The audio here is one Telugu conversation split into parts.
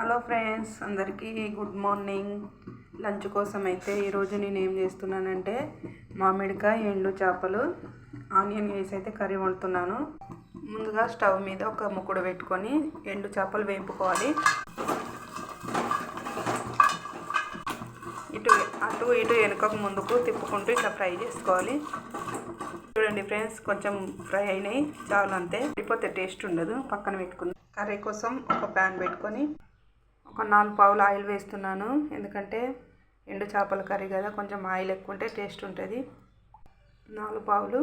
హలో ఫ్రెండ్స్, అందరికీ గుడ్ మార్నింగ్. లంచ్ కోసం అయితే ఈరోజు నేను ఏం చేస్తున్నానంటే మామిడికాయ ఎండు చేపలు ఆనియన్ వేసి అయితే కర్రీ వండుతున్నాను. ముందుగా స్టవ్ మీద ఒక ముక్కుడు పెట్టుకొని ఎండు చేపలు వేపుకోవాలి. అటు ఇటు వెనుకకు ముందుకు తిప్పుకుంటూ ఇట్లా ఫ్రై చేసుకోవాలి. చూడండి ఫ్రెండ్స్, కొంచెం ఫ్రై అయినాయి చాలు, అంతే. లేకపోతే టేస్ట్ ఉండదు. పక్కన పెట్టుకుందాం. కర్రీ కోసం ఒక ప్యాన్ పెట్టుకొని ఒక 4 పావులు ఆయిల్ వేస్తున్నాను. ఎందుకంటే ఎండు చేపల కర్రీ కదా, కొంచెం ఆయిల్ ఎక్కువ ఉంటే టేస్ట్ ఉంటుంది. 4 పావులు.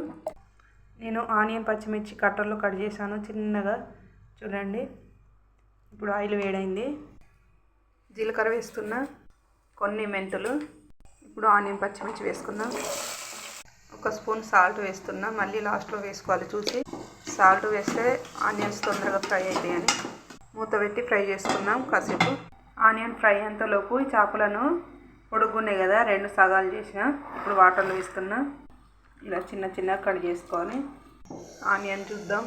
నేను ఆనియన్ పచ్చిమిర్చి కట్టర్లో కట్ చేశాను చిన్నగా. చూడండి, ఇప్పుడు ఆయిల్ వేడైంది. జీలకర్ర వేస్తున్నా, కొన్ని మెంతులు. ఇప్పుడు ఆనియన్ పచ్చిమిర్చి వేసుకుందాం. 1 స్పూన్ సాల్ట్ వేస్తున్నా. మళ్ళీ లాస్ట్లో వేసుకోవాలి చూసి. సాల్ట్ వేస్తే ఆనియన్స్ తొందరగా ఫ్రై అవుతాయని మూత పెట్టి ఫ్రై చేసుకుందాం కాసేపు. ఆనియన్ ఫ్రై అంతలోపు ఈ చేపలను పొడుగున్నాయి కదా, 2 సగాలు చేసిన. ఇప్పుడు వాటర్లో వేస్తున్నా. ఇలా చిన్న చిన్నగా కట్ చేసుకోవాలి. ఆనియన్ చూద్దాం,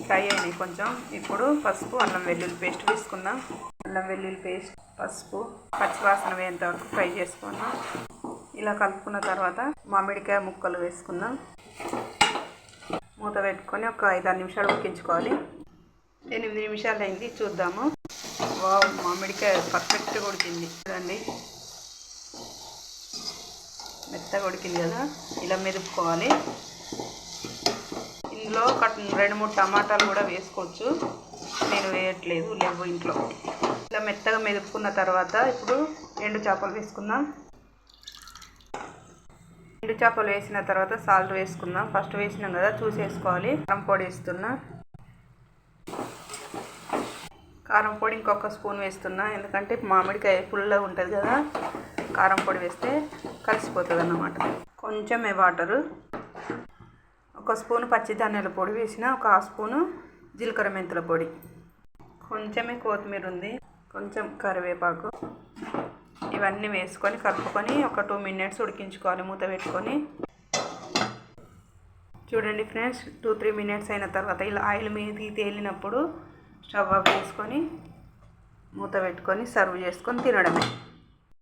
ఫ్రై అయినాయి కొంచెం. ఇప్పుడు పసుపు, అల్లం వెల్లుల్లి పేస్ట్ వేసుకుందాం. అల్లం వెల్లుల్లి పేస్ట్, పసుపు, పచ్చివాసన వేయంత వరకు ఫ్రై చేసుకుందాం. ఇలా కలుపుకున్న తర్వాత మామిడికాయ ముక్కలు వేసుకుందాం. మూత పెట్టుకొని ఒక 5-6 నిమిషాలు ఉడికించుకోవాలి. 8 నిమిషాలు అయింది, చూద్దాము. వావ్, మామిడికాయ పర్ఫెక్ట్గా ఉడికింది. చూడండి, మెత్తగా ఉడికింది కదా. ఇలా మెదుపుకోవాలి. ఇందులో 2-3 టమాటాలు కూడా వేసుకోవచ్చు. నేను వేయట్లేదు, లేవు ఇంట్లో. ఇలా మెత్తగా మెదుపుకున్న తర్వాత ఇప్పుడు ఎండు చేపలు వేసుకుందాం. ఎండు చేపలు వేసిన తర్వాత సాల్ట్ వేసుకుందాం. ఫస్ట్ వేసినాం కదా, చూసి వేసుకోవాలి. కారం పొడి వేస్తున్నా. కారం పొడి ఇంకొక స్పూన్ వేస్తున్నా. ఎందుకంటే మామిడికాయ పుల్లగా ఉంటుంది కదా, కారం పొడి వేస్తే కలిసిపోతుంది అన్నమాట. కొంచెమే వాటరు. 1 స్పూను పచ్చి ధనియాల పొడి వేసిన. 1/2 స్పూను జీలకర్ర మెంతుల పొడి. కొంచెమే కొత్తిమీర ఉంది, కొంచెం కరివేపాకు. ఇవన్నీ వేసుకొని కలుపుకొని ఒక 2 మినిట్స్ ఉడికించుకోవాలి మూత పెట్టుకొని. చూడండి ఫ్రెండ్స్, 2-3 మినిట్స్ అయిన తర్వాత ఇలా ఆయిల్ మీదకి తేలినప్పుడు స్టవ్ ఆఫ్ చేసుకొని మూత పెట్టుకొని సర్వ్ చేసుకొని తినడమే.